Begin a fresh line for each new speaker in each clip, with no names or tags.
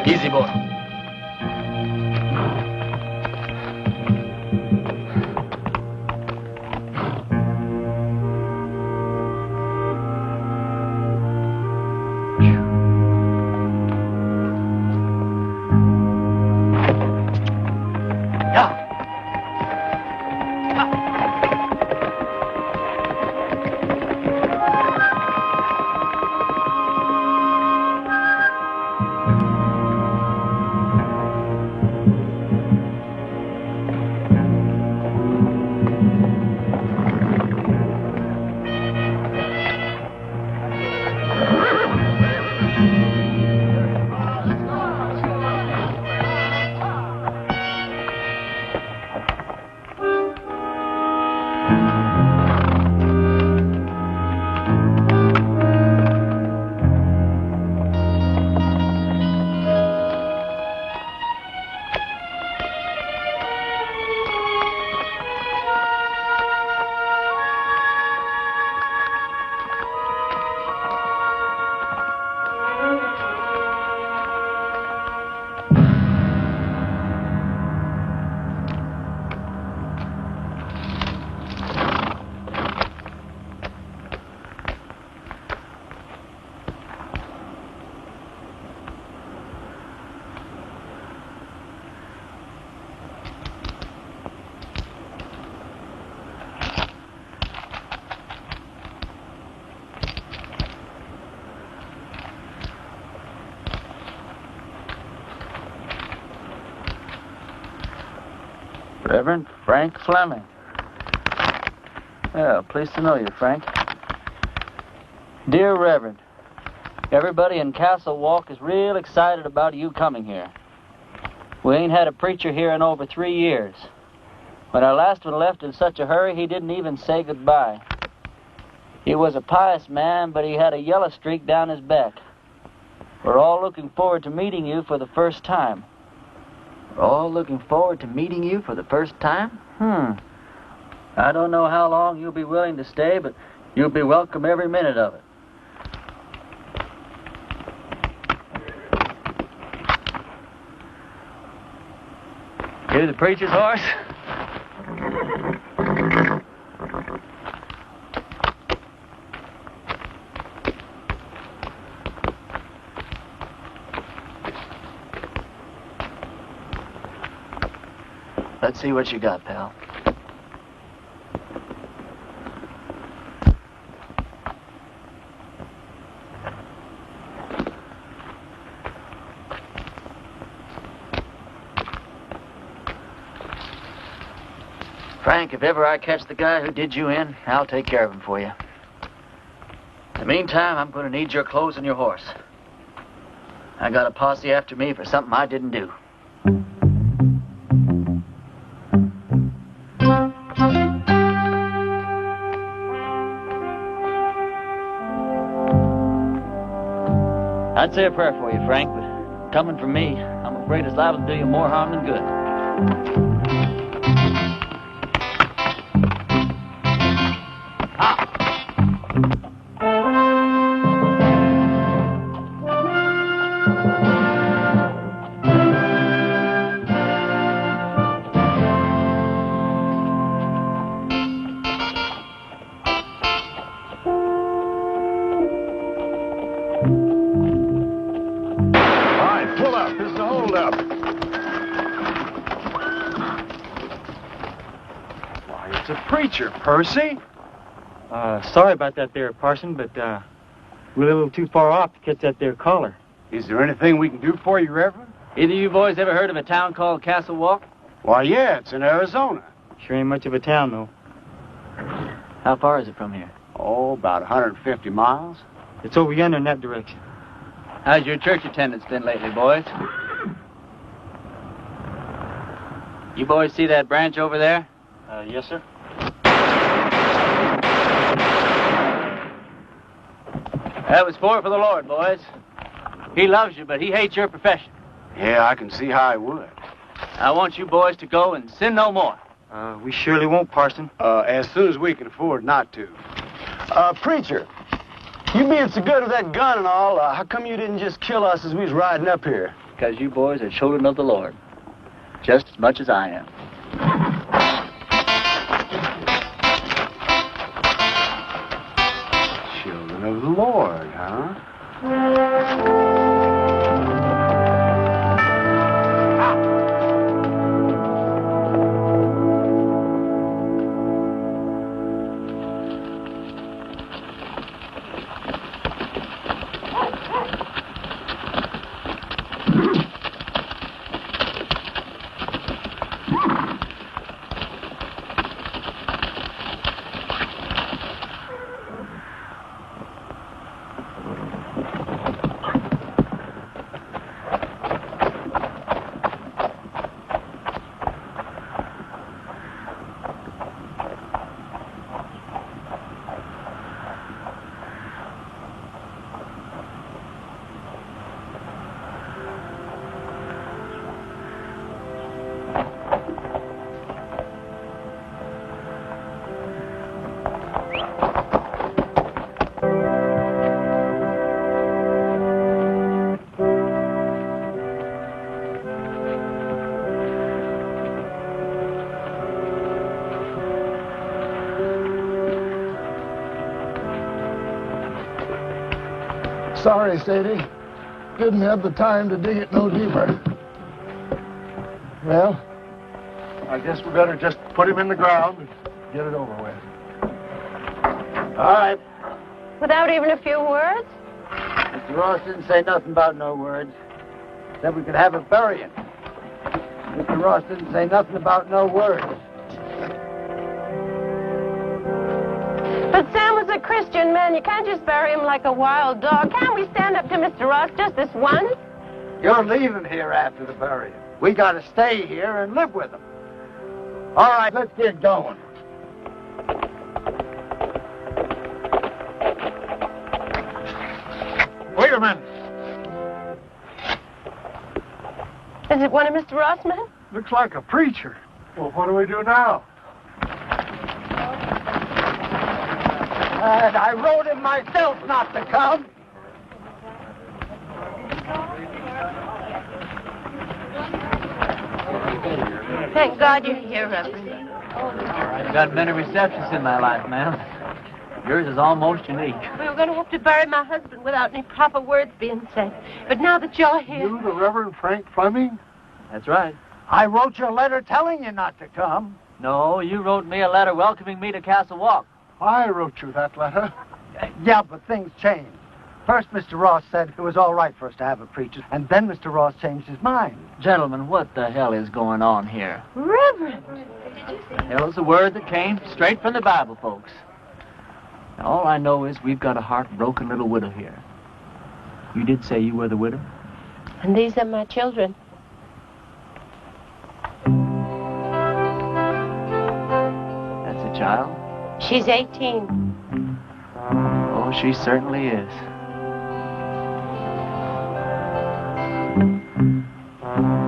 Easy, boy.
Reverend Frank Fleming. Well, pleased to know you, Frank. Dear Reverend, everybody in Castle Walk is real excited about you coming here. We ain't had a preacher here in over 3 years. When our last one left in such a hurry, he didn't even say goodbye. He was a pious man, but he had a yellow streak down his back. We're all looking forward to meeting you for the first time. We're all looking forward to meeting you for the first time? I don't know how long you'll be willing to stay, but You'll be welcome every minute of it. Hear the preacher's horse? Let's see what you got, pal. Frank, if ever I catch the guy who did you in, I'll take care of him for you. In the meantime, I'm going to need your clothes and your horse. I got a posse after me for something I didn't do. I'd say a prayer for you, Frank, but coming from me, I'm afraid it's liable to do you more harm than good.
Percy?
Sorry about that there, Parson, but we're a little too far off to catch that there caller.
Is there anything we can do for you, Reverend?
Either you boys ever heard of a town called Castle Walk?
Why, yeah, it's in Arizona.
Sure ain't much of a town, though.
How far is it from here?
Oh, about 150 miles.
It's over yonder in that direction.
How's your church attendance been lately, boys? You boys see that branch over there?
Yes, sir.
That was for the Lord, boys. He loves you, but he hates your profession.
Yeah, I can see how he would.
I want you boys to go and sin no more.
We surely won't, Parson.
As soon as we can afford not to.
Preacher, you being so good with that gun and all, how come you didn't just kill us as we was riding up here?
Because you boys are children of the Lord, just as much as I am.
Children of the Lord, huh?
Sorry, Sadie. Didn't have the time to dig it no deeper. Well,
I guess we better just put him in the ground and get it over with.
All right.
Without even a few words?
Mr. Ross didn't say nothing about no words. Said we could have a burying. Mr. Ross didn't say nothing about no words.
But Sam was a Christian man. You can't just bury him like a wild dog. Can't we stand up to Mr. Ross just this once?
You're leaving here after the burial. We gotta stay here and live with him. All right, let's get going. Wait a minute.
Is it one of Mr. Ross' men?
Looks like a preacher. Well, what do we do now? And I wrote him myself not to come.
Thank God you're here, Reverend.
I've got many receptions in my life, ma'am. Yours is almost unique.
We were going to have to bury my husband without any proper words being said. But now that you're here...
You, the Reverend Frank Fleming?
That's right.
I wrote you a letter telling you not to come.
No, you wrote me a letter welcoming me to Castle Walk.
I wrote you that letter.
Yeah, but things changed. First, Mr. Ross said it was all right for us to have a preacher, and then Mr. Ross changed his mind.
Gentlemen, what the hell is going on here?
Reverend!
Hell is a word that came straight from the Bible, folks. Now, all I know is we've got a heartbroken little widow here. You did say you were the widow?
And these are my children.
That's a child?
She's 18.
Oh, she certainly is.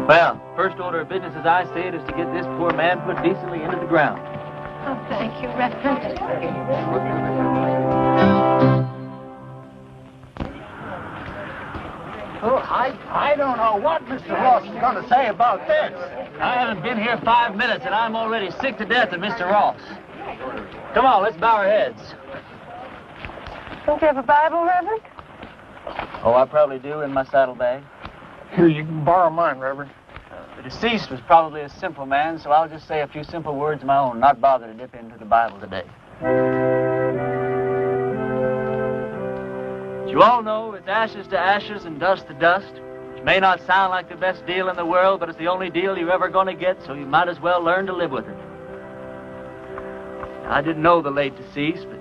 Well, first order of business as I see it is to get this poor man put decently into the ground.
Oh, thank you, Reverend.
Oh, I don't know what Mr. Ross is going to say about this.
I haven't been here 5 minutes and I'm already sick to death of Mr. Ross. Come on, let's bow our heads.
Don't you have a Bible, Reverend?
Oh, I probably do in my saddlebag.
Here, you can borrow mine, Reverend.
The deceased was probably a simple man, so I'll just say a few simple words of my own, not bother to dip into the Bible today. As you all know, it's ashes to ashes and dust to dust, which may not sound like the best deal in the world, but it's the only deal you're ever going to get, so you might as well learn to live with it. I didn't know the late deceased, but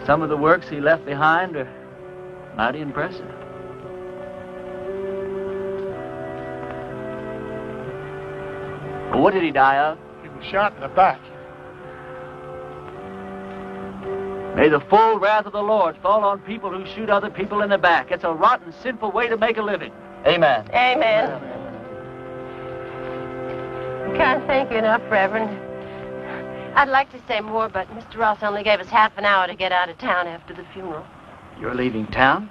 some of the works he left behind are mighty impressive. Well, what did he die of?
He was shot in the back.
May the full wrath of the Lord fall on people who shoot other people in the back. It's a rotten, sinful way to make a living. Amen.
Amen. I can't thank you enough, Reverend. I'd like to say more, but Mr. Ross only gave us half an hour to get out of town after the funeral.
You're leaving town?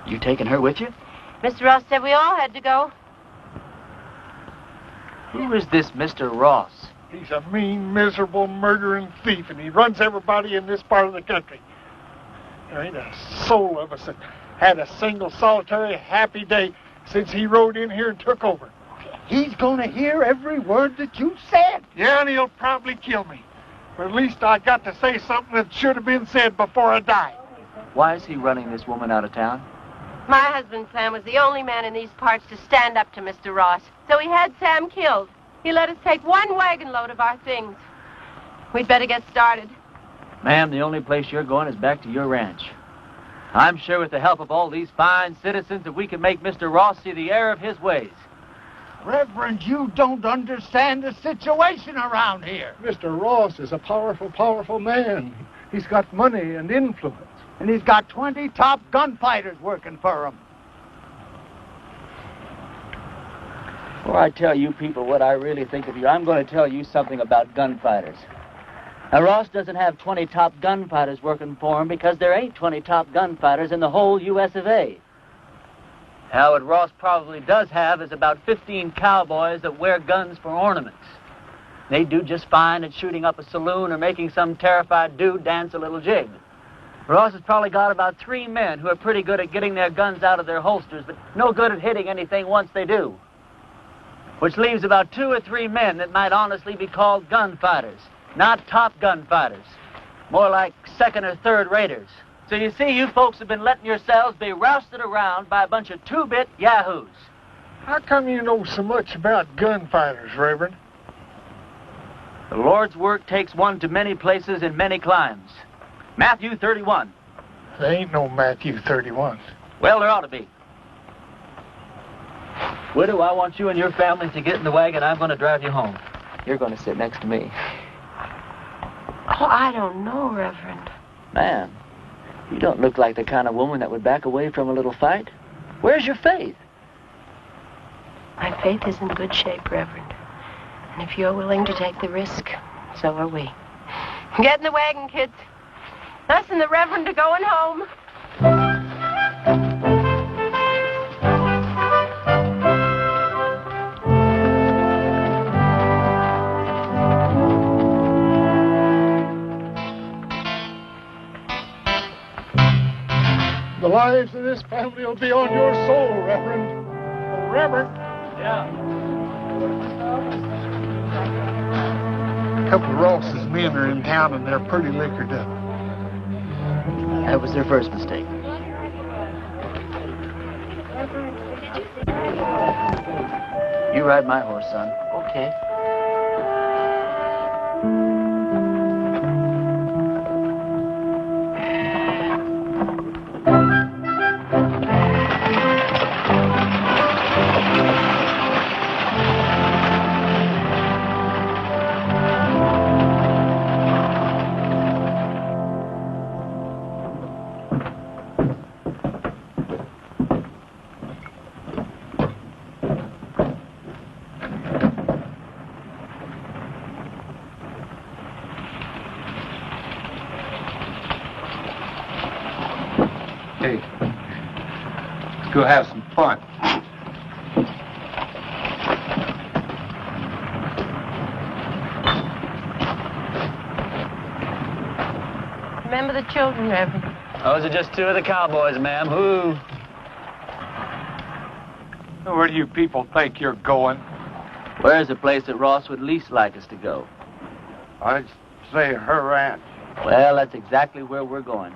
You taking her with you?
Mr. Ross said we all had to go.
Who is this Mr. Ross?
He's a mean, miserable, murdering thief, and he runs everybody in this part of the country. There ain't a soul of us that had a single, solitary, happy day since he rode in here and took over.
He's going to hear every word that you said.
Yeah, and he'll probably kill me. But at least I got to say something that should have been said before I died.
Why is he running this woman out of town?
My husband, Sam, was the only man in these parts to stand up to Mr. Ross. So he had Sam killed. He let us take one wagon load of our things. We'd better get started.
Ma'am, the only place you're going is back to your ranch. I'm sure with the help of all these fine citizens that we can make Mr. Ross see the error of his ways.
Reverend, you don't understand the situation around here.
Mr. Ross is a powerful, powerful man. He's got money and influence.
And he's got 20 top gunfighters working for him.
Before I tell you people what I really think of you, I'm going to tell you something about gunfighters. Now, Ross doesn't have 20 top gunfighters working for him because there ain't 20 top gunfighters in the whole U.S. of A. Now, what Ross probably does have is about 15 cowboys that wear guns for ornaments. They do just fine at shooting up a saloon or making some terrified dude dance a little jig. Ross has probably got about 3 men who are pretty good at getting their guns out of their holsters, but no good at hitting anything once they do. Which leaves about 2 or 3 men that might honestly be called gunfighters. Not top gunfighters. More like second or third raters. So you see, you folks have been letting yourselves be rousted around by a bunch of 2-bit yahoos.
How come you know so much about gunfighters, Reverend?
The Lord's work takes one to many places in many climes. Matthew 31.
There ain't no Matthew 31.
Well, there ought to be. Widow, I want you and your family to get in the wagon. I'm going to drive you home. You're going to sit next to me.
Oh, I don't know, Reverend.
Man, you don't look like the kind of woman that would back away from a little fight. Where's your faith?
My faith is in good shape, Reverend. And if you're willing to take the risk, so are we. Get in the wagon, kids. Us and the Reverend are going home.
The lives of this family will be on your soul, Reverend. Oh, Reverend.
Yeah.
A couple of Ross's men are in town and they're pretty liquored up.
That was their first mistake. You ride my horse, son. Okay.
Hey, let's go have some fun.
Remember the children, Reverend.
Those are just two of the cowboys, ma'am. Who?
Where do you people think you're going?
Where's the place that Ross would least like us to go?
I'd say her ranch.
Well, that's exactly where we're going.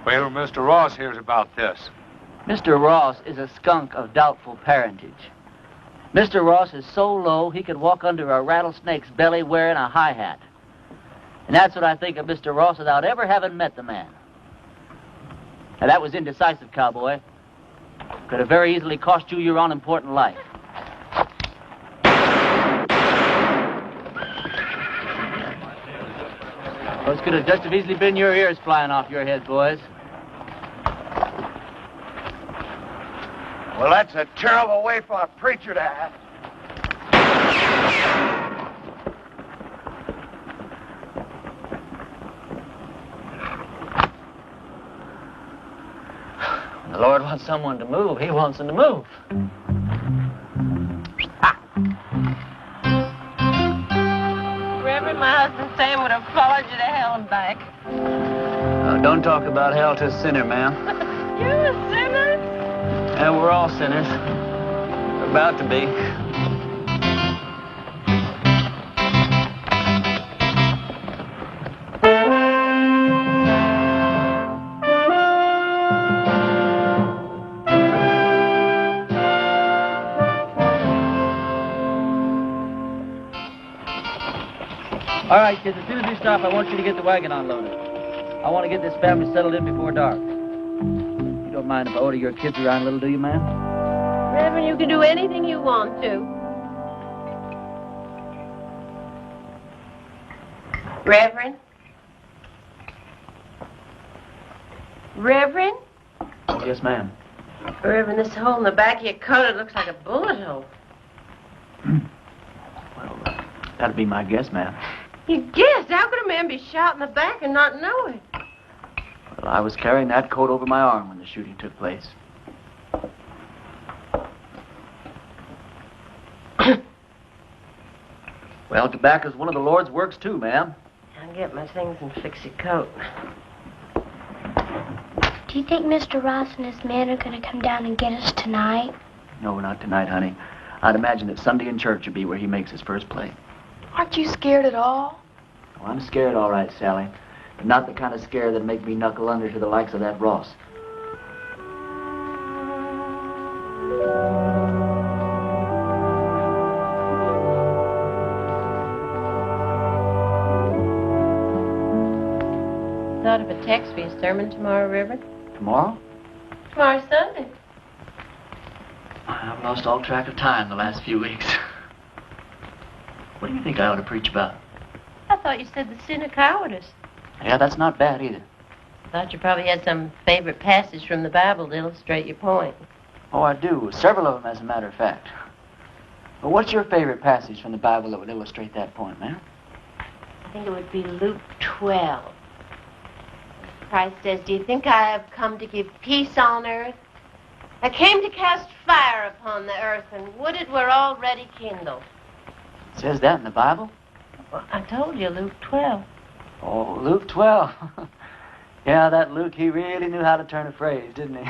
Wait till Mr. Ross hears about this.
Mr. Ross is a skunk of doubtful parentage. Mr. Ross is so low he could walk under a rattlesnake's belly wearing a high hat. And that's what I think of Mr. Ross without ever having met the man. Now, that was indecisive, cowboy. Could have very easily cost you your unimportant life. Those could have just as easily been your ears flying off your head, boys.
Well, that's a terrible way for a preacher to act.
The Lord wants someone to move. He wants them to move.
Reverend, my husband Sam would have followed you to hell and back.
Don't talk about hell to a sinner, ma'am.
You a sinner?
And we're all sinners. We're about to be.
All right, kids, as soon as we stop, I want you to get the wagon unloaded. I want to get this family settled in before dark. You don't mind if I order your kids around a little, do you, ma'am?
Reverend, you can do anything you want to. Reverend? Reverend?
Oh, yes, ma'am.
Reverend, this hole in the back of your coat, it looks like a bullet hole.
Well, that'd be my guess, ma'am.
You guessed? How could a man be shot in the back and not know it?
Well, I was carrying that coat over my arm when the shooting took place. Well, tobacco's one of the Lord's works, too, ma'am.
I'll get my things and fix your coat.
Do you think Mr. Ross and his men are going to come down and get us tonight?
No, not tonight, honey. I'd imagine that Sunday in church would be where he makes his first play.
Aren't you scared at all?
Oh, I'm scared, all right, Sally. But not the kind of scare that'd make me knuckle under to the likes of that Ross.
Thought of a text for your sermon tomorrow, Reverend?
Tomorrow?
Tomorrow's Sunday.
I've lost all track of time the last few weeks. What do you think I ought to preach about?
I thought you said the sin of cowardice.
Yeah, that's not bad either.
Thought you probably had some favorite passage from the Bible to illustrate your point.
Oh, I do. Several of them, as a matter of fact. But what's your favorite passage from the Bible that would illustrate that point, ma'am?
I think it would be Luke 12. Christ says, do you think I have come to give peace on earth? I came to cast fire upon the earth, and would it were already kindled.
It says that in the Bible?
Well, I told you, Luke 12.
Oh, Luke 12. Yeah, that Luke, he really knew how to turn a phrase, didn't he?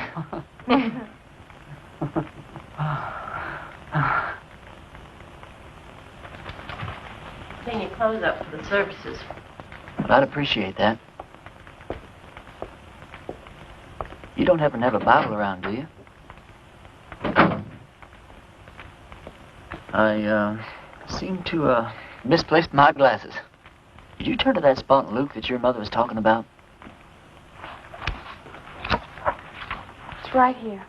Clean your clothes up for the services.
Well, I'd appreciate that. You don't happen to have a Bible around, do you? I seem to misplaced my glasses. Did you turn to that spot in Luke that your mother was talking about?
It's right here.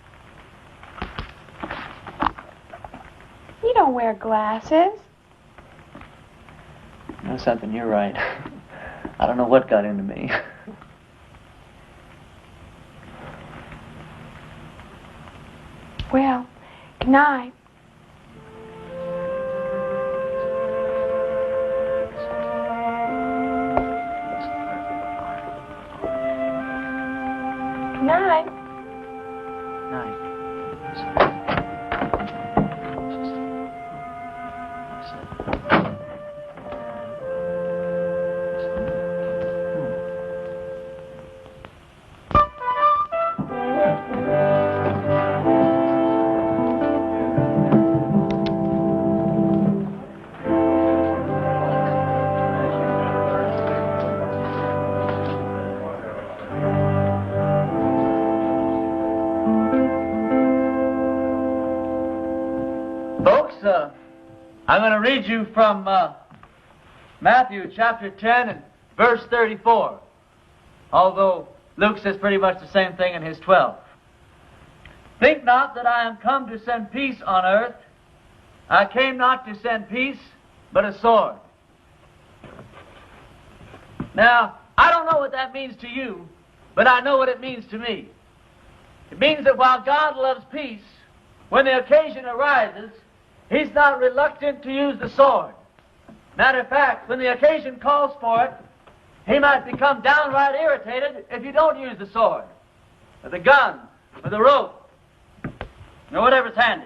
You don't wear glasses.
You know something, you're right. I don't know what got into me.
Well, good night. Good night.
I'm going to read you from Matthew chapter 10 and verse 34, although Luke says pretty much the same thing in his 12. Think not that I am come to send peace on earth. I came not to send peace, but a sword. Now, I don't know what that means to you, but I know what it means to me. It means that while God loves peace, when the occasion arises, He's not reluctant to use the sword. Matter of fact, when the occasion calls for it, He might become downright irritated if you don't use the sword, or the gun, or the rope, or whatever's handy.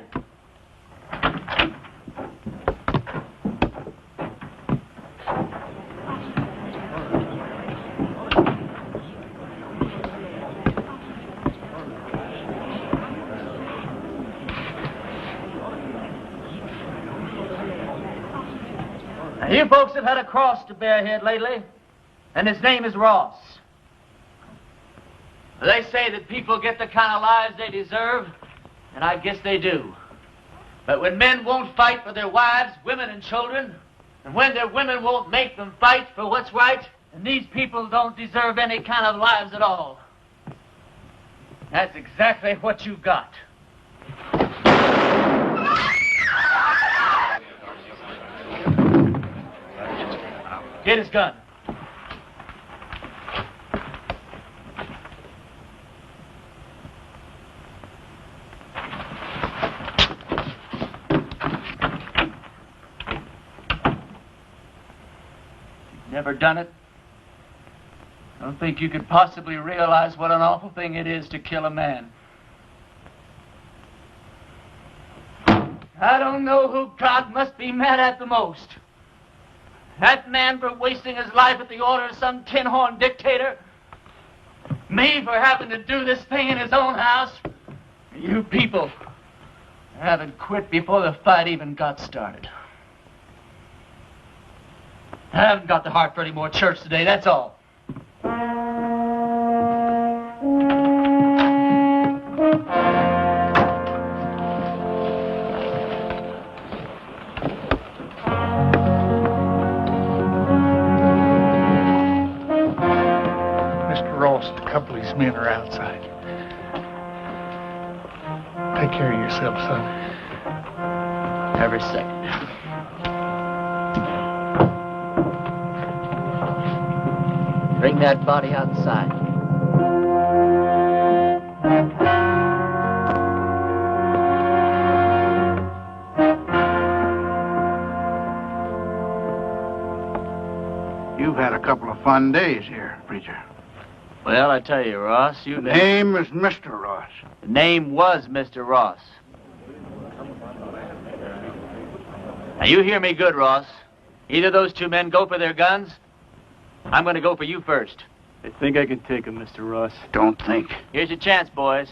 You folks have had a cross to bear here lately, and his name is Ross. They say that people get the kind of lives they deserve, and I guess they do. But when men won't fight for their wives, women, and children, and when their women won't make them fight for what's right, then these people don't deserve any kind of lives at all. That's exactly what you've got. Get his gun. You've never done it? I don't think you could possibly realize what an awful thing it is to kill a man. I don't know who God must be mad at the most. That man for wasting his life at the order of some tin-horn dictator? Me for having to do this thing in his own house? You people haven't quit before the fight even got started. I haven't got the heart for any more church today, that's all.
A couple of these men are outside. Take care of yourself, son.
Every second. Bring that body outside.
You've had a couple of of fun days here, preacher.
Well, I tell you, Ross,
The name is Mr. Ross.
The name was Mr. Ross. Now, you hear me good, Ross. Either those two men go for their guns. I'm going to go for you first.
I think I can take him, Mr. Ross.
Don't think.
Here's your chance, boys.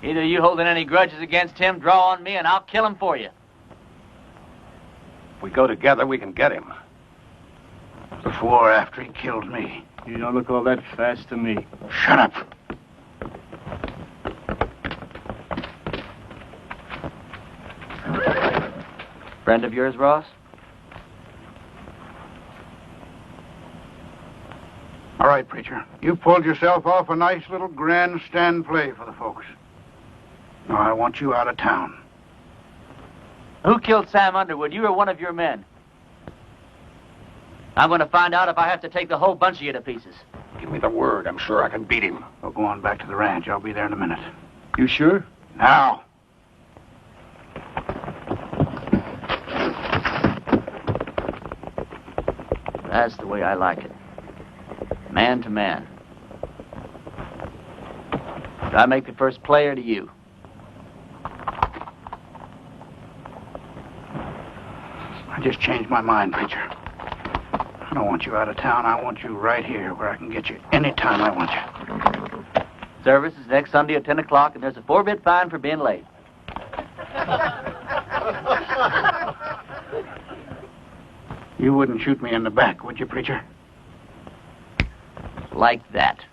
Either you holding any grudges against him, draw on me, and I'll kill him for you.
If we go together, we can get him.
Before or after he killed me.
You don't look all that fast to me.
Shut up.
Friend of yours, Ross?
All right, preacher. You pulled yourself off a nice little grandstand play for the folks. Now I want you out of town.
Who killed Sam Underwood, you or one of your men? I'm going to find out if I have to take the whole bunch of you to pieces.
Give me the word. I'm sure I can beat him.
We'll go on back to the ranch. I'll be there in a minute.
You sure?
Now.
That's the way I like it. Man to man. Do I make the first play or do you?
I just changed my mind, preacher. I don't want you out of town. I want you right here where I can get you anytime I want you.
Service is next Sunday at 10 o'clock, and there's a 4-bit fine for being late.
You wouldn't shoot me in the back, would you, preacher?
Like that.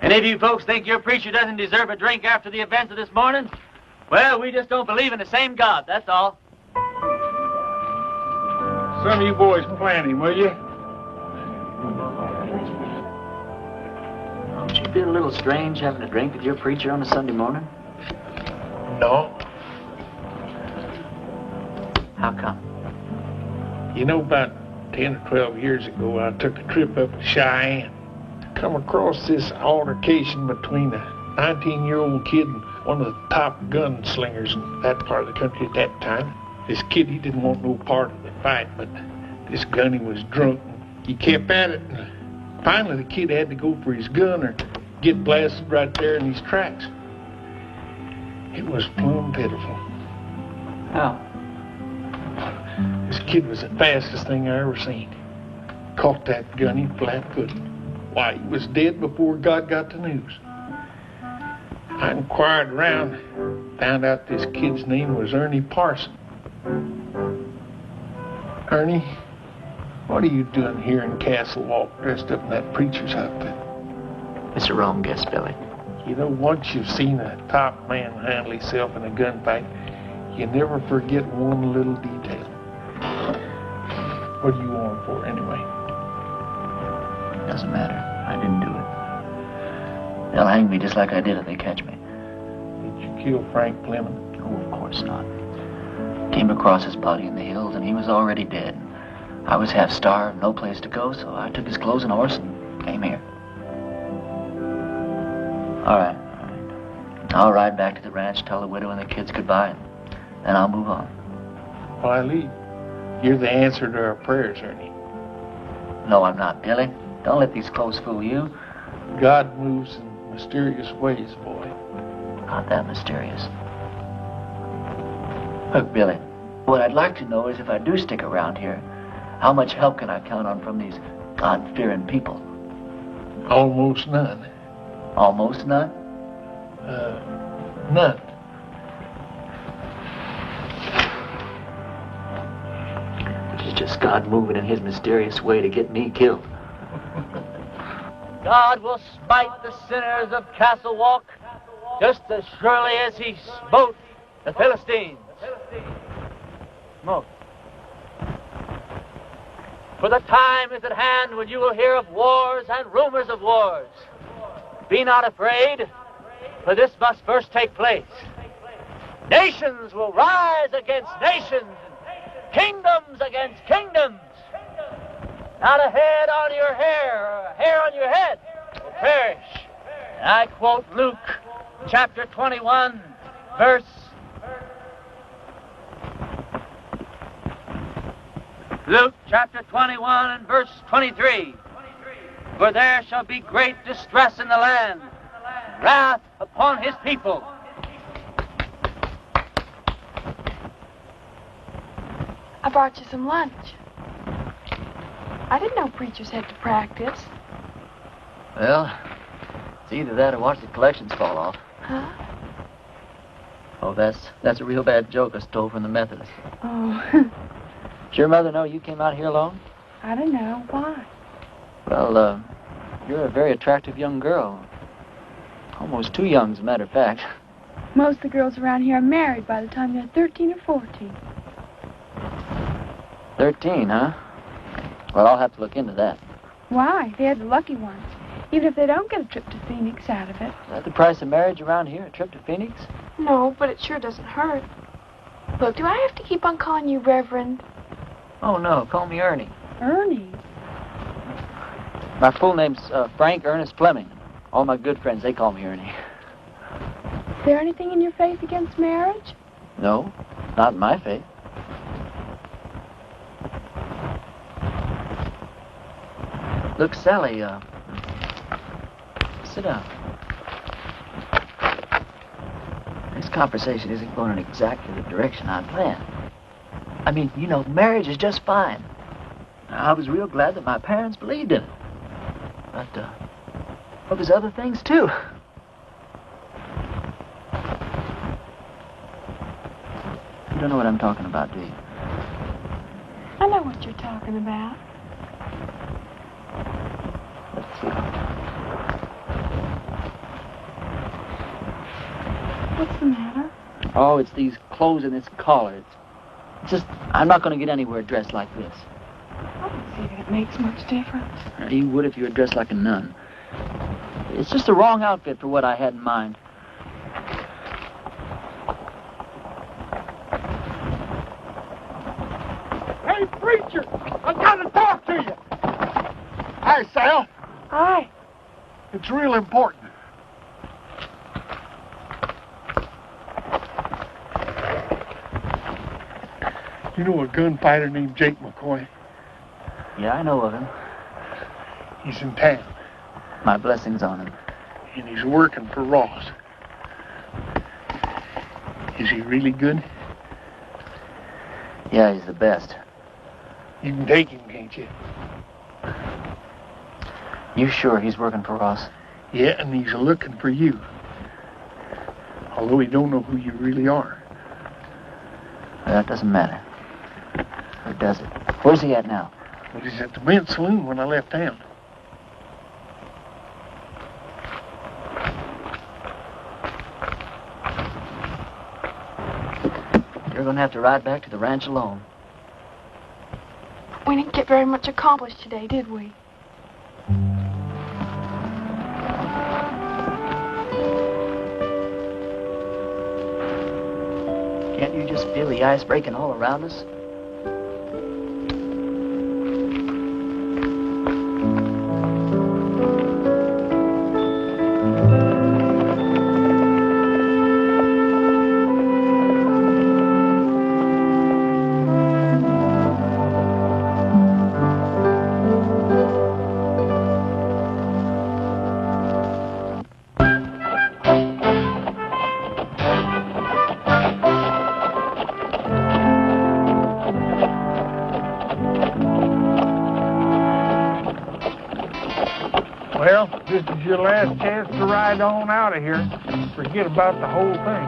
Any of you folks think your preacher doesn't deserve a drink after the events of this morning? Well, we just don't believe in the same God, that's all.
Some of you boys plan him, will you?
Don't you feel a little strange having a drink with your preacher on a Sunday morning?
No.
How come?
You know, about 10 or 12 years ago, I took a trip up to Cheyenne. Come across this altercation between a 19-year-old kid and one of the top gunslingers in that part of the country at that time. This kid, he didn't want no part of the fight, but this gunny was drunk. He kept at it, and finally the kid had to go for his gun or get blasted right there in these tracks. It was plumb pitiful.
How?
This kid was the fastest thing I ever seen. Caught that gunny flat-footed. Why, he was dead before God got the news. I inquired around, found out this kid's name was Ernie Parson. Ernie, what are you doing here in Castle Walk dressed up in that preacher's outfit?
It's a wrong guess, Billy.
You know, once you've seen a top man handle himself in a gunfight, you never forget one little detail. What do you want him for, anyway?
Doesn't matter. I didn't do it. They'll hang me just like I did if they catch me.
Did you kill Frank Fleming?
Oh, of course not. Came across his body in the hills, and he was already dead. I was half starved, no place to go, so I took his clothes and horse and came here. All right. I'll ride back to the ranch, tell the widow and the kids goodbye, and then I'll move on.
Why, Lee, you're the answer to our prayers, Ernie.
No, I'm not, Billy. Don't let these clothes fool you.
God moves in mysterious ways, boy.
Not that mysterious. Look, Billy, what I'd like to know is if I do stick around here, how much help can I count on from these God-fearing people?
Almost none.
Almost none?
None.
Which is just God moving in his mysterious way to get me killed. God will smite the sinners of Castle Walk just as surely as he smote the Philistines. Smote. For the time is at hand when you will hear of wars and rumors of wars. Be not afraid, for this must first take place. Nations will rise against nations, and kingdoms against kingdoms. not a head on your hair or a hair on your head will perish. And I quote Luke chapter 21, verse... Luke chapter 21 and verse 23. For there shall be great distress in the land, and wrath upon his people.
I brought you some lunch. I didn't know preachers had to practice.
Well, it's either that or watch the collections fall off.
Huh?
Oh, that's a real bad joke I stole from the Methodists.
Oh,
Does your mother know you came out here alone?
I don't know. Why?
Well, you're a very attractive young girl. Almost too young, as a matter of fact.
Most of the girls around here are married by the time they're 13 or 14.
13, huh? Well, I'll have to look into that.
Why? They're the lucky ones. Even if they don't get a trip to Phoenix out of it.
Is that the price of marriage around here, a trip to Phoenix?
No, but it sure doesn't hurt. Look, do I have to keep on calling you Reverend?
Oh, no, call me Ernie.
Ernie?
My full name's Frank Ernest Fleming. All my good friends, they call me Ernie.
Is there anything in your faith against marriage?
No, not in my faith. Look, Sally, sit down. This conversation isn't going in exactly the direction I planned. I mean, you know, marriage is just fine. I was real glad that my parents believed in it. But, well, there's other things, too. You don't know what I'm talking about, do you?
I know what you're talking about.
Let's see.
What's the matter?
Oh, it's these clothes and this collar. It's just, I'm not going to get anywhere dressed like this.
I don't see that it makes much difference.
You would if you were dressed like a nun. It's just the wrong outfit for what I had in mind.
Hey, preacher! I gotta talk to you! Hi, Sal.
Hi.
It's real important. You know a gunfighter named Jake McCoy?
Yeah, I know of him.
He's in town,
My blessings on him.
and he's working for Ross. Is he really good?
Yeah, he's the best.
You can take him, can't you?
You sure he's working for Ross?
Yeah, and he's looking for you. Although he don't know who you really are.
Well, that doesn't matter. Or does it? Where's he at now?
Well, he's at the men's saloon when I left town.
You're going to have to ride back to the ranch alone.
We didn't get very much accomplished today, did we?
Can't you just feel the ice breaking all around us?
Well, this is your last chance to ride on out of here. Forget about the whole thing.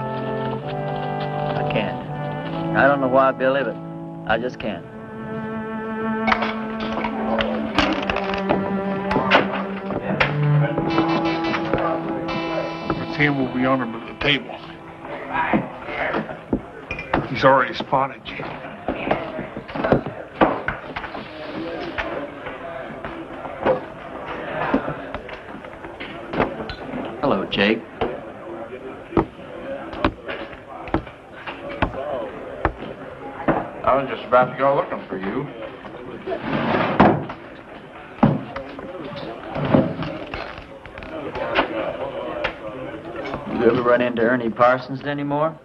I can't. I don't know why, Billy, but I just can't.
Tim will be under the table. He's already spotted you.
Hello, Jake.
I was just about to go looking for you.
You ever run into Ernie Parsons anymore?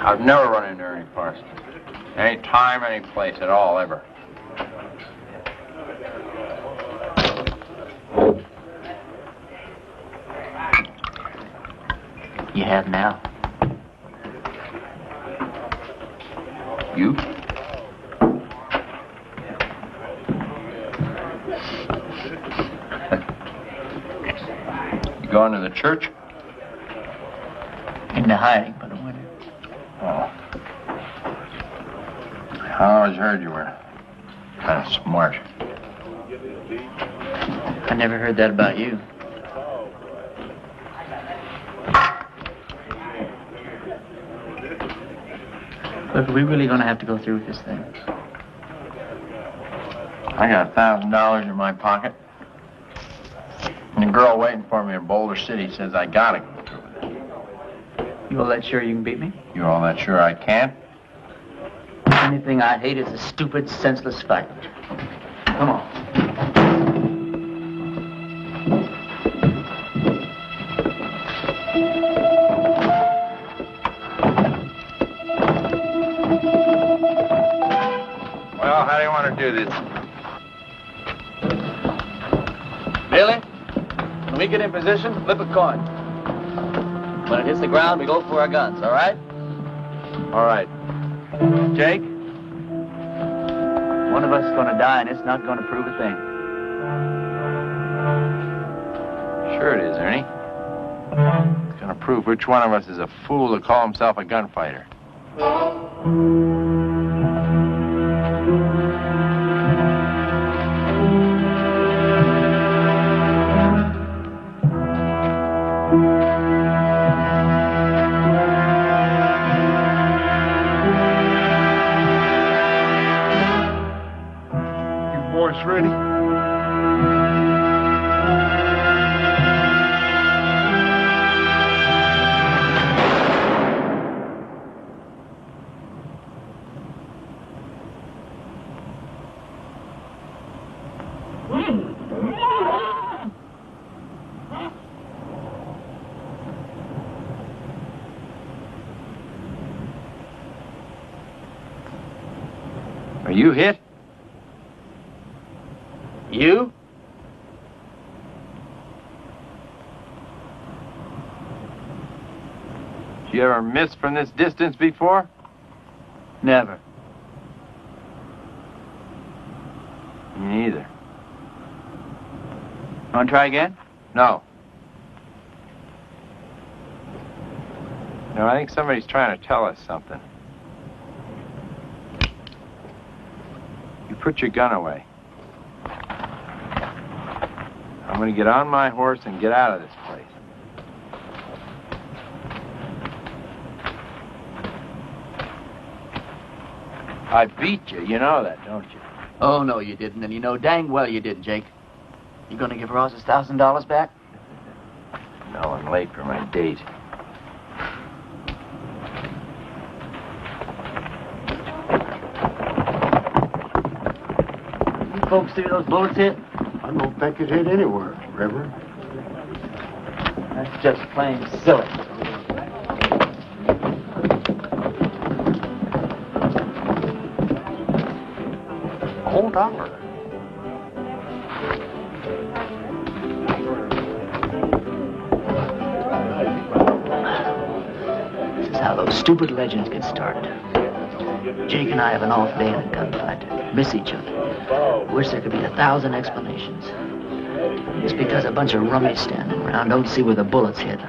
I've never run into Ernie Parsons. Any time, any place at all, ever.
You have now.
You? You going to the church?
Into hiding for the winter.
Oh. I always heard you were kind of smart.
I never heard that about you. Look, are we really going to have to go through with this thing?
I got $1,000 in my pocket. And the girl waiting for me in Boulder City says I gotta go through with it.
You all that sure you can beat me?
You all that sure I can't?
Anything I hate is a stupid, senseless fight. Come on.
Well, how do you want to do this?
Billy, when we get in position, flip a coin. When it hits the ground, we go for our guns, all right?
All right.
Jake? One of us is going to die, and it's not going to prove a thing.
Sure it is, Ernie. It's going to prove which one of us is a fool to call himself a gunfighter.
Ready?
Are you hit?
You?
Did you ever miss from this distance before?
Never.
Me neither.
Want to try again?
No. No, I think somebody's trying to tell us something. You put your gun away. I'm going to get on my horse and get out of this place. I beat you. You know that, don't you?
Oh, no, you didn't, and you know dang well you didn't, Jake. You going to give Ross his $1,000 back?
No, I'm late for my date.
You folks see those bullets hit?
I don't think it hit anywhere, Reverend.
That's just plain silly.
Hold on.
This is how those stupid legends get started. Jake and I have an off day in a gunfight. Miss each other. Wish there could be 1,000 explanations. Just because a bunch of rummies standing around don't see where the bullets hit.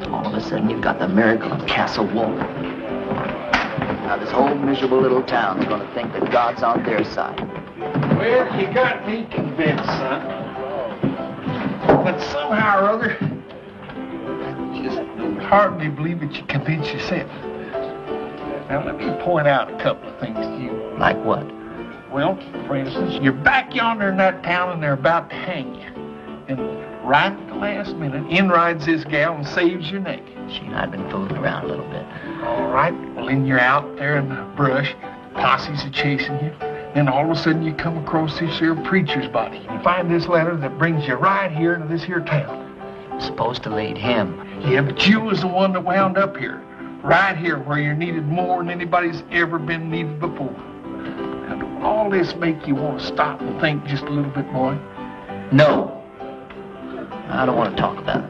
All of a sudden you've got the miracle of Castle Walk. Now this whole miserable little town's gonna think that God's on their side.
Well, you got me convinced, son. But somehow or other, I just hardly believe that you convinced yourself. Now, let me point out a couple of things to you.
Like what?
Well, for instance, you're back yonder in that town and they're about to hang you. And right at the last minute, in rides this gal and saves your neck.
She and I have been fooling around a little bit.
All right, well, then you're out there in the brush,
posses are chasing you. Then all of a sudden you come across this here preacher's body. You find this letter that brings you right here to this here town.
Supposed to lead him.
Yeah, but you was the one that wound up here. Right here where you're needed more than anybody's ever been needed before. Now, do all this make you want to stop and think just a little bit, boy?
No. I don't want to talk about it.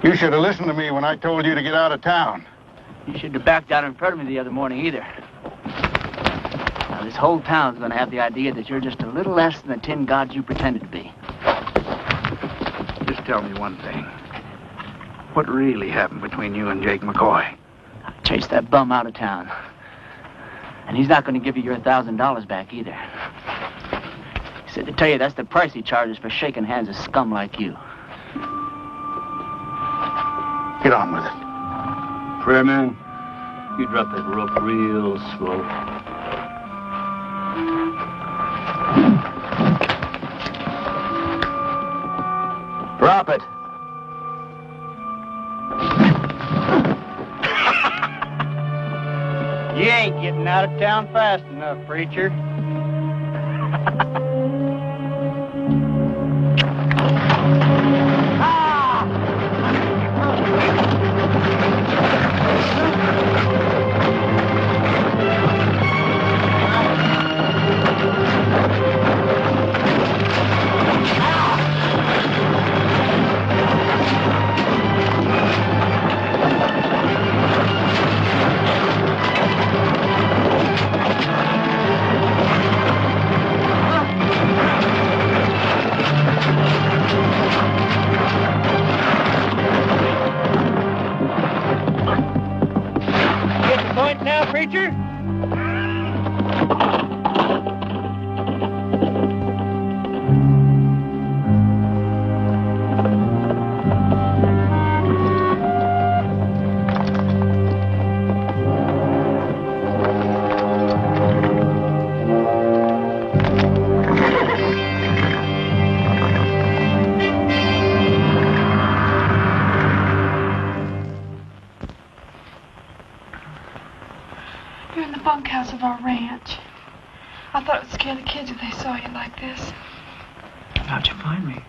You should have listened to me when I told you to get out of town.
You shouldn't have backed out in front of me the other morning either. Now, this whole town's going to have the idea that you're just a little less than the tin gods you pretended to be.
Just tell me one thing. What really happened between you and Jake McCoy?
I chased that bum out of town. And he's not going to give you your $1,000 back either. He said to tell you that's the price he charges for shaking hands with scum like you.
Get on with it.
Prayer man, you drop that rope real slow.
Drop it.
You ain't getting out of town fast enough, preacher. Preacher?
You're in the bunkhouse of our ranch. I thought it would scare the kids if they saw you like this.
How'd you find me?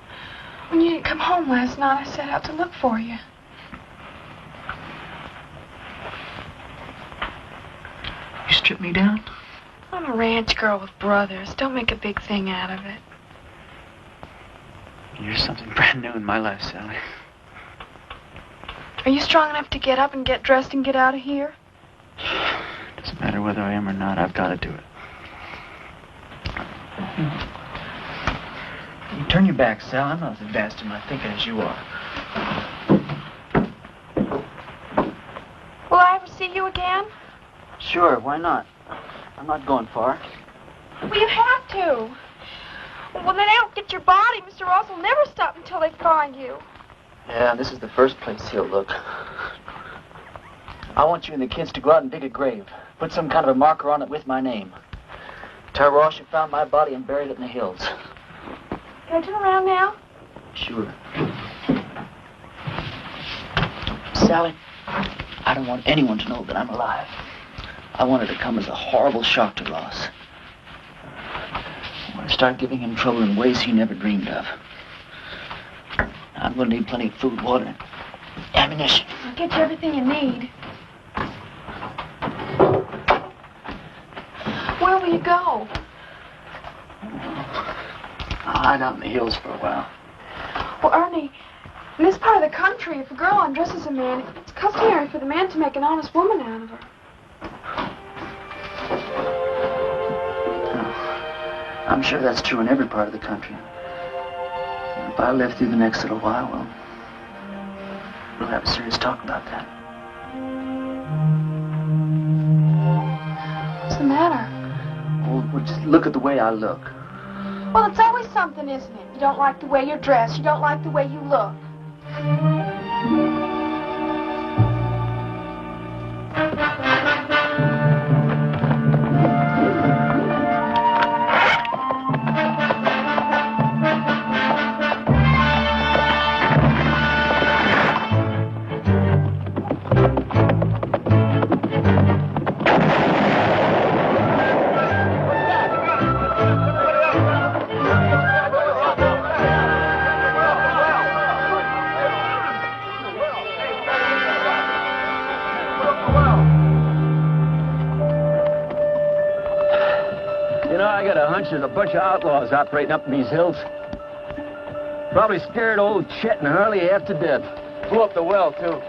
When you didn't come home last night, I set out to look for you.
You stripped me down?
I'm a ranch girl with brothers. Don't make a big thing out of it.
You're something brand new in my life, Sally.
Are you strong enough to get up and get dressed and get out of here?
Doesn't matter whether I am or not, I've got to do it. You turn your back, Sal. I'm not as advanced in my thinking as you are.
Will I ever see you again?
Sure, why not? I'm not going far.
Well, you have to. When they don't get your body, Mr. Ross will never stop until they find you.
Yeah, this is the first place he'll look. I want you and the kids to go out and dig a grave. Put some kind of a marker on it with my name. Tell Ross you found my body and buried it in the hills.
Can I turn around now?
Sure. Sally, I don't want anyone to know that I'm alive. I want it to come as a horrible shock to Ross. I want to start giving him trouble in ways he never dreamed of. I'm going to need plenty of food, water, and ammunition.
I'll get you everything you need. Where will you go?
I'll hide out in the hills for a while.
Well, Ernie, in this part of the country, if a girl undresses a man, it's customary for the man to make an honest woman out of her.
I'm sure that's true in every part of the country. If I live through the next little while, well, We'll have a serious talk about that.
What's the matter?
Well, just look at the way I look.
Well, it's always something, isn't it? You don't like the way you're dressed. You don't like the way you look.
You know, I got a hunch there's a bunch of outlaws operating up in these hills. Probably scared old Chet and Hurley half to death. Blew up the well, too.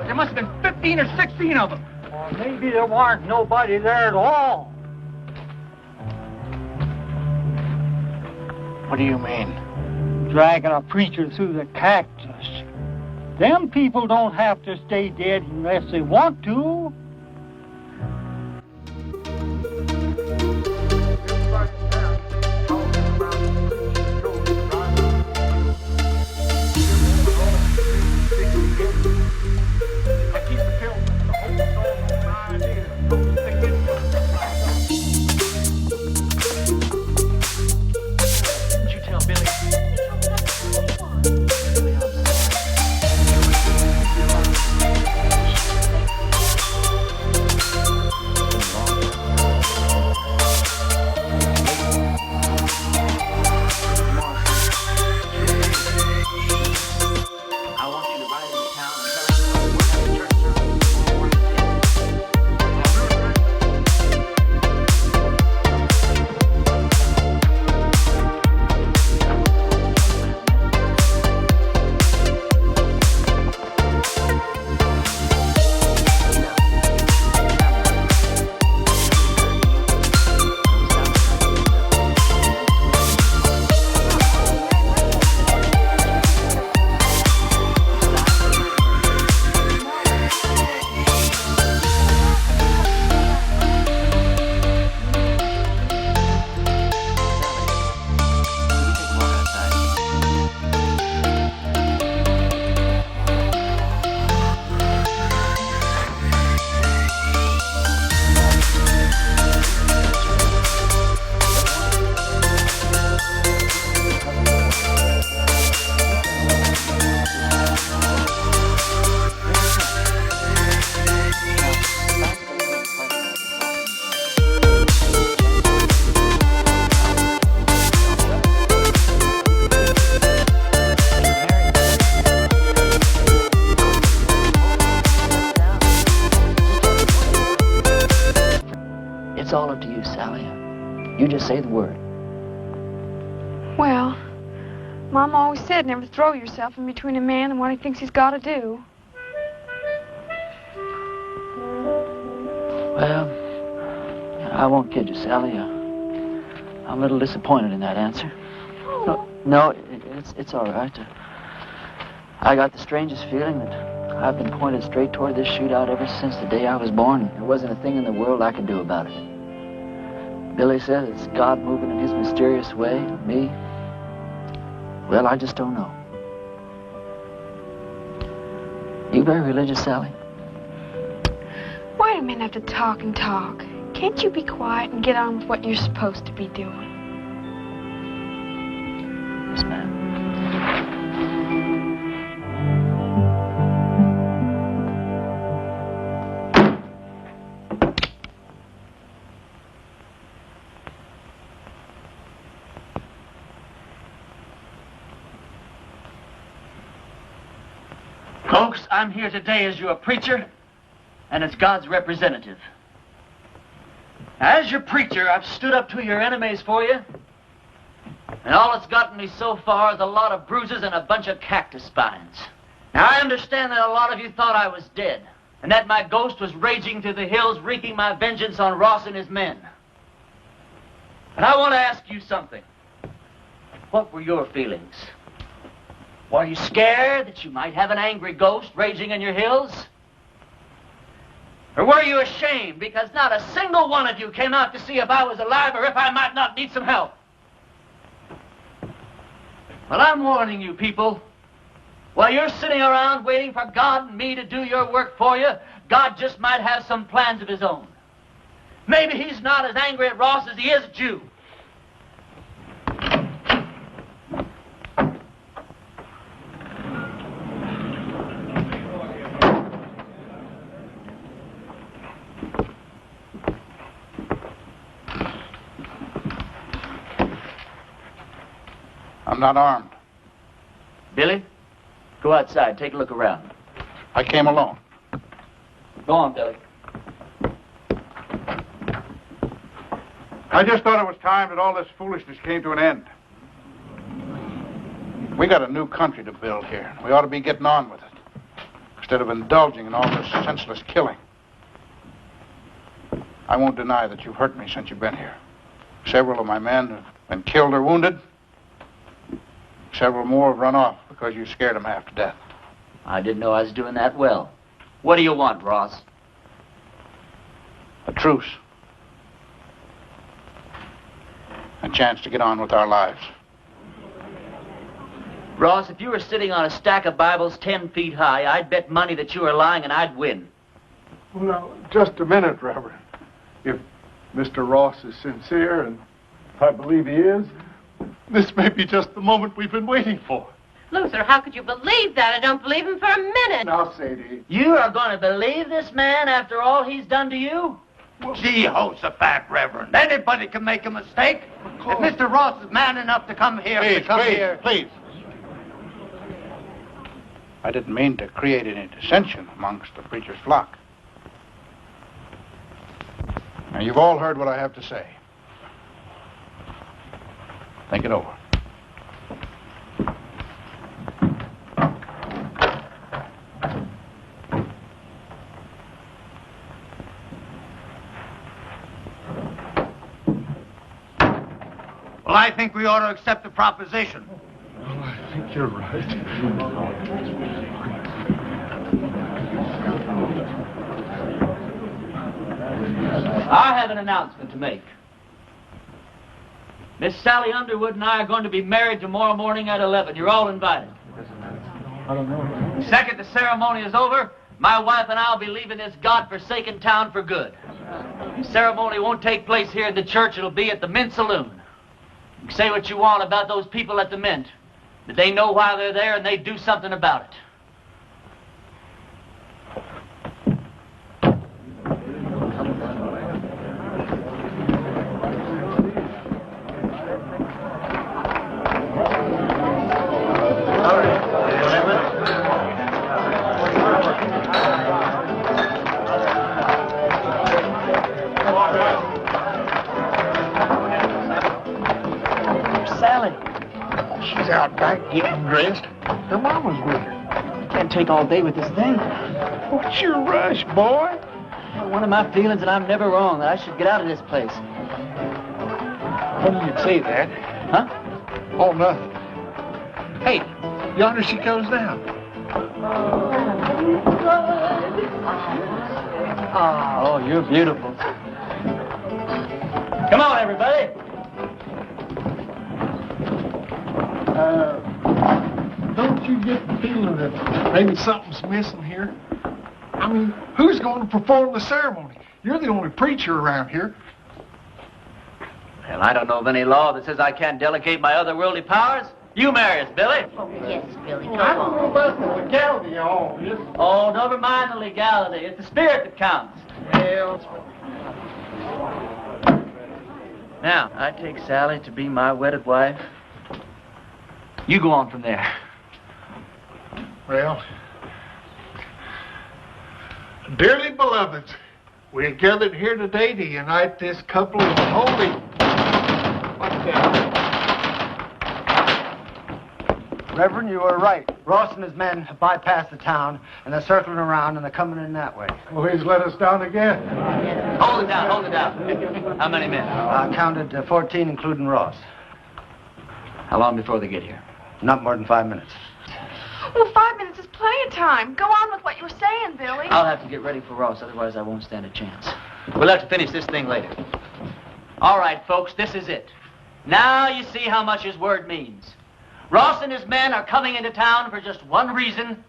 There must have been 15 or 16 of them.
Well, maybe there weren't nobody there at all.
What do you mean?
Dragging a preacher through the cactus. Them people don't have to stay dead unless they want to.
It's all up to you, Sally. You just say the word.
Well, Mom always said never throw yourself in between a man and what he thinks he's got to do.
Well, I won't kid you, Sally. I'm a little disappointed in that answer. No, it's all right. I got the strangest feeling that I've been pointed straight toward this shootout ever since the day I was born. There wasn't a thing in the world I could do about it. Billy says it's God moving in his mysterious way. Me? Well, I just don't know. You very religious, Sally?
Why do men have to talk and talk? Can't you be quiet and get on with what you're supposed to be doing?
Yes, ma'am. Folks, I'm here today as your preacher and as God's representative. As your preacher, I've stood up to your enemies for you, and all it's gotten me so far is a lot of bruises and a bunch of cactus spines. Now, I understand that a lot of you thought I was dead, and that my ghost was raging through the hills, wreaking my vengeance on Ross and his men. And I want to ask you something. What were your feelings? Were you scared that you might have an angry ghost raging in your hills? Or were you ashamed because not a single one of you came out to see if I was alive or if I might not need some help? Well, I'm warning you people. While you're sitting around waiting for God and me to do your work for you, God just might have some plans of his own. Maybe he's not as angry at Ross as he is at you.
I'm not armed.
Billy, go outside. Take a look around.
I came alone.
Go on, Billy.
I just thought it was time that all this foolishness came to an end. We got a new country to build here. We ought to be getting on with it, instead of indulging in all this senseless killing. I won't deny that you've hurt me since you've been here. Several of my men have been killed or wounded. Several more have run off because you scared them half to death.
I didn't know I was doing that well. What do you want, Ross?
A truce. A chance to get on with our lives.
Ross, if you were sitting on a stack of Bibles 10 feet high, I'd bet money that you were lying and I'd win.
Well, now, just a minute, Reverend. If Mr. Ross is sincere, and I believe he is, this may be just the moment we've been waiting for.
Luther, how could you believe that? I don't believe him for a minute.
Now, Sadie.
You are going to believe this man after all he's done to you?
Jehoshaphat, Reverend. Anybody can make a mistake. If Mr. Ross is man enough to come here,
Please. I didn't mean to create any dissension amongst the preacher's flock. Now, you've all heard what I have to say. Think it over.
Well, I think we ought to accept the proposition.
Well, I think you're right.
I have an announcement to make. Miss Sally Underwood and I are going to be married tomorrow morning at 11. You're all invited.
I don't know.
Second the ceremony is over, my wife and I will be leaving this God-forsaken town for good. The ceremony won't take place here in the church. It'll be at the Mint Saloon. You can say what you want about those people at the Mint, but they know why they're there and they do something about it.
Out back getting dressed. Her mama's with her.
Can't take all day with this thing.
What's your rush, boy?
One of my feelings that I'm never wrong, that I should get out of this place.
Funny you'd say that.
Huh?
Oh, nothing. Hey, yonder she goes down.
Oh, you're beautiful. Come on, everybody.
Don't you get the feeling that maybe something's missing here? I mean, who's going to perform the ceremony? You're the only preacher around here.
Well, I don't know of any law that says I can't delegate my otherworldly powers. You marry us, Billy.
Oh, yes, Billy, come
I don't know
on.
about the legality of all this.
Oh, never mind the legality. It's the spirit that counts.
Well,
Now, I take Sally to be my wedded wife. You go on from there.
well, dearly beloveds, we are gathered here today to unite this couple in holy. What's that?
Reverend, you were right. Ross and his men have bypassed the town, and they're circling around, and they're coming in that way.
Well, he's let us down again.
Hold it down, hold it down. How many men?
I counted 14, including Ross.
How long before they get here?
Not more than 5 minutes.
Well, 5 minutes is plenty of time. Go on with what you were saying, Billy.
I'll have to get ready for Ross, otherwise I won't stand a chance. We'll have to finish this thing later. All right, folks, this is it. Now you see how much his word means. Ross and his men are coming into town for just one reason,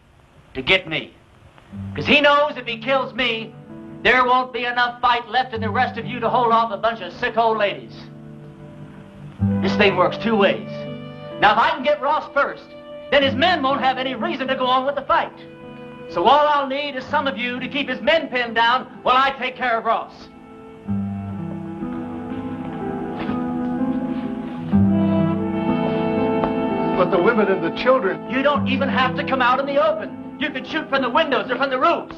to get me. Because he knows if he kills me, there won't be enough fight left in the rest of you to hold off a bunch of sick old ladies. This thing works two ways. Now, if I can get Ross first, then his men won't have any reason to go on with the fight. So all I'll need is some of you to keep his men pinned down while I take care of Ross.
But the women and the children...
You don't even have to come out in the open. You can shoot from the windows or from the roofs.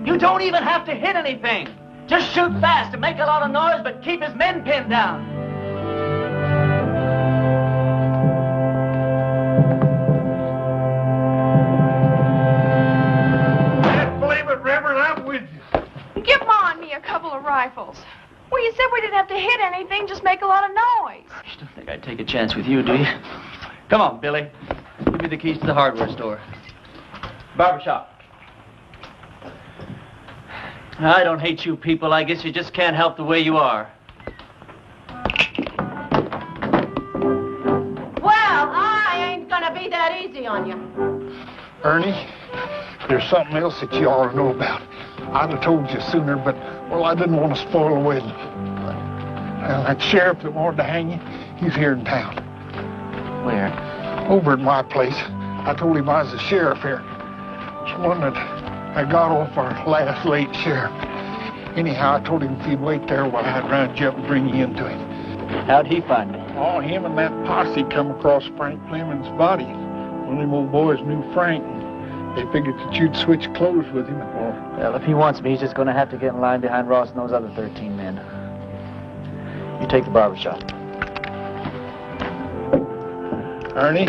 You don't even have to hit anything. Just shoot fast and make a lot of noise, but keep his men pinned down.
Believe it, Reverend, I'm with you.
Give Ma and me a couple of rifles. Well, you said we didn't have to hit anything, just make a lot of noise.
You don't think I'd take a chance with you, do you? Come on, Billy. Give me the keys to the hardware store. Barbershop. I don't hate you people. I guess you just can't help the way you are.
Well, I ain't gonna be that easy on you.
Ernie, there's something else that you ought to know about. I'd have told you sooner, but, well, I didn't want to spoil the wedding. That sheriff that wanted to hang you, he's here in town.
Where?
Over at my place. I told him I was the sheriff here. It's one that I got off our last late sheriff. Anyhow, I told him if he'd wait there while I'd round you up and bring you into him.
How'd he find me?
Oh, him and that posse come across Frank Fleming's body. One of them old boys knew Frank, and they figured that you'd switch clothes with him.
Well, if he wants me, he's just going to have to get in line behind Ross and those other 13 men. You take the barbershop.
Ernie,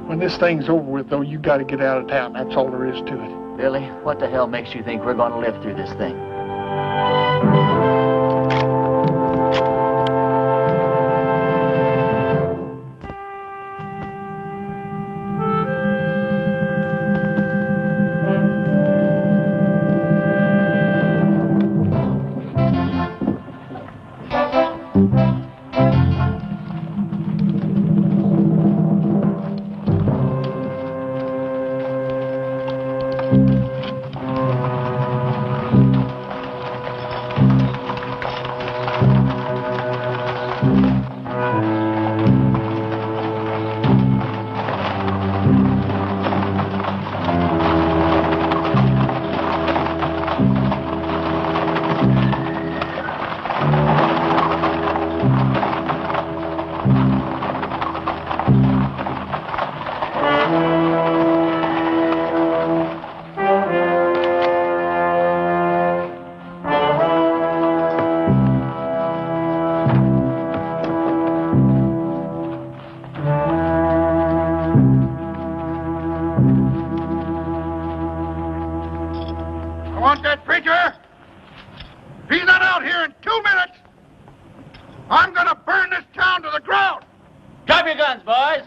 when this thing's over with, though, you got to get out of town. That's all there is to it.
Billy, what the hell makes you think we're going to live through this thing?
want that preacher? If he's not out here in 2 minutes, I'm gonna burn this town to the ground.
Drop your guns, boys.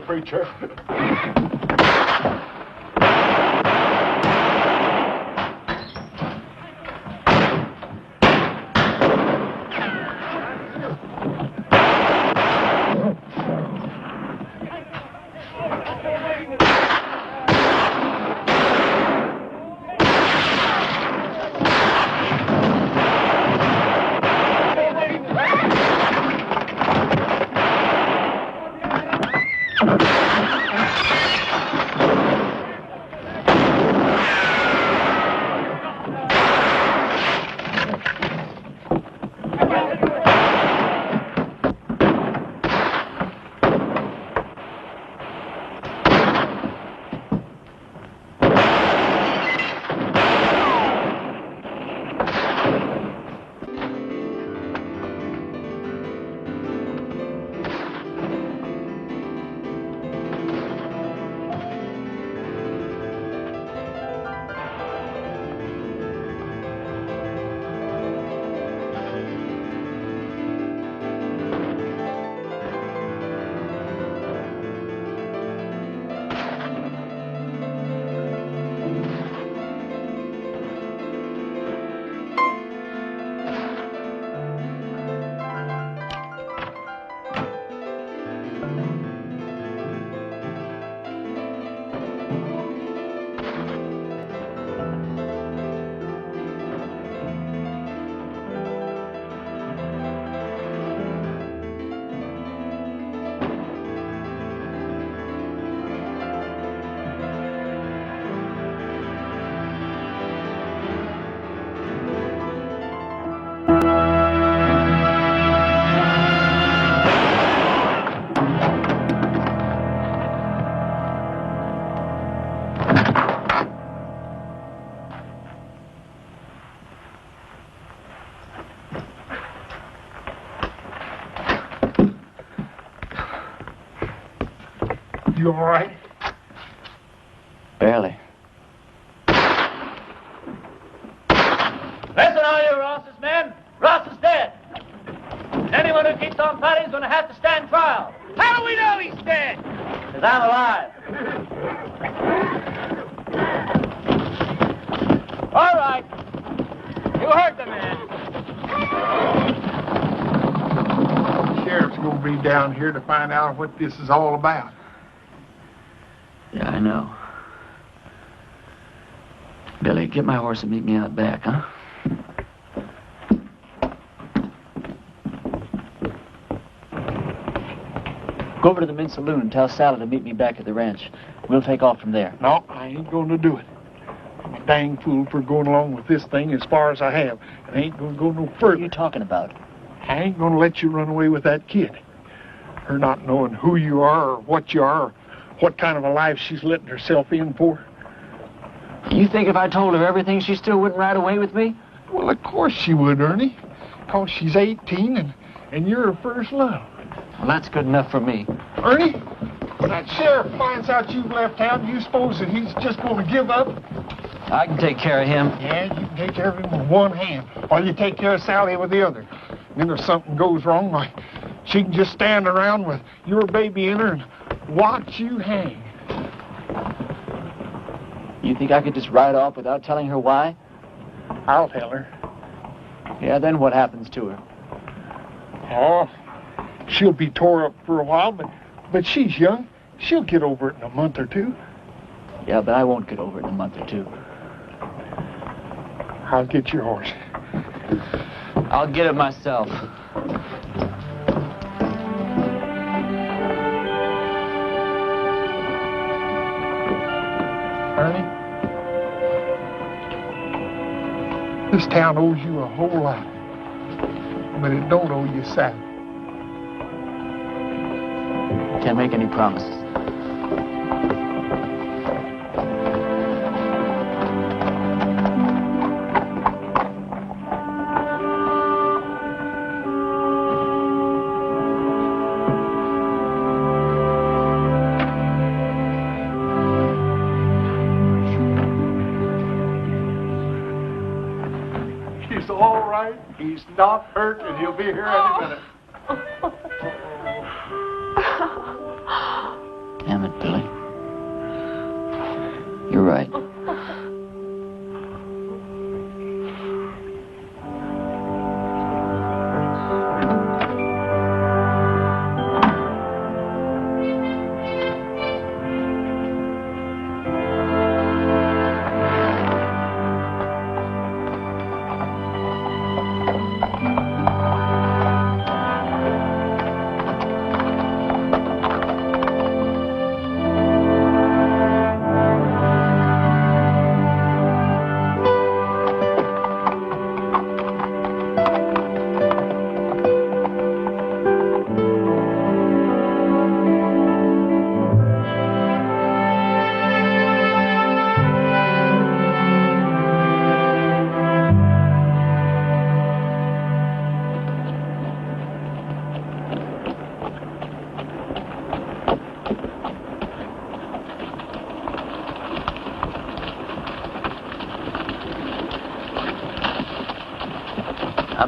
Preacher. You all right?
Barely. Listen, all you Ross's men. Ross is dead. Anyone who keeps on fighting is going to have to stand trial. How do we know he's dead? Because I'm alive. All right. You heard the man.
The sheriff's going to be down here to find out what this is all about.
Yeah, I know. Billy, get my horse and meet me out back, huh? Go over to the men's saloon and tell Sally to meet me back at the ranch. We'll take off from there.
No, I ain't going to do it. I'm a dang fool for going along with this thing as far as I have. I ain't going to go no further.
What are you talking about?
I ain't going to let you run away with that kid. Her not knowing who you are or what you are or what kind of a life she's letting herself in for.
You think if I told her everything, she still wouldn't ride away with me?
Well, of course she would, Ernie. Because she's 18 and you're her first love.
Well, that's good enough for me.
Ernie, when that sheriff finds out you've left town, you suppose that he's just going to give up?
I can take care of him.
Yeah, you can take care of him with one hand, while you take care of Sally with the other. And then if something goes wrong, why, she can just stand around with your baby in her and watch you hang.
You think I could just ride off without telling her why?
I'll tell her.
Yeah, then what happens to her?
Oh, she'll be tore up for a while, but she's young. She'll get over it in a month or two.
Yeah, but I won't get over it in a month or two.
I'll get your horse.
I'll get it myself.
Ernie, this town owes you a whole lot, but it don't owe you a salad.
Can't make any promises.
He's all right. He's not hurt, and he'll be here any minute.
Damn it, Billy. You're right.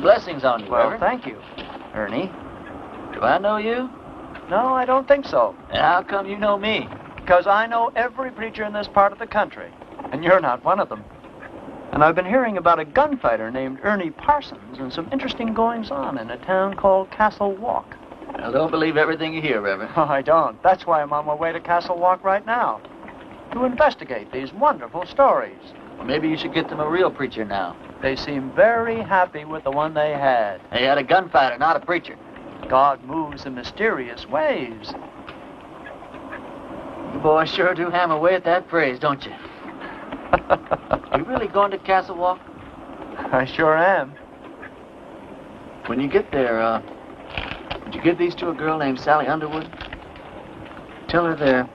Blessings on you,
Well,
Reverend.
thank you.
Ernie, do I know you?
No, I don't think so.
And how come you know me?
Because I know every preacher in this part of the country, and you're not one of them. And I've been hearing about a gunfighter named Ernie Parsons and some interesting goings-on in a town called Castle Walk.
Well, don't believe everything you hear, Reverend.
Oh, I don't. That's why I'm on my way to Castle Walk right now, to investigate these wonderful stories.
Well, maybe you should get them a real preacher now.
They seem very happy with the one they had.
They had a gunfighter, not a preacher.
God moves in mysterious ways.
You boys sure do hammer away at that phrase, don't you? You really going to Castle Walk?
I sure am.
When you get there, would you give these to a girl named Sally Underwood? Tell her they're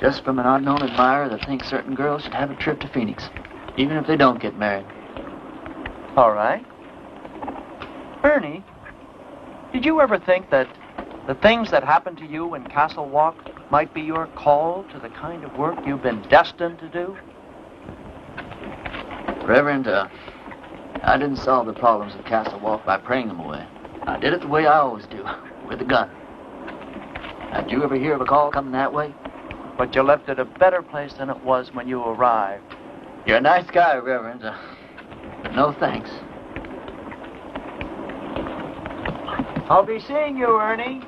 just from an unknown admirer that thinks certain girls should have a trip to Phoenix, even if they don't get married.
All right. Ernie, did you ever think that the things that happened to you in Castle Walk might be your call to the kind of work you've been destined to do?
Reverend, I didn't solve the problems of Castle Walk by praying them away. I did it the way I always do, with a gun. Did you ever hear of a call coming that way?
But you left it a better place than it was when you arrived.
You're a nice guy, Reverend. No thanks.
I'll be seeing you, Ernie.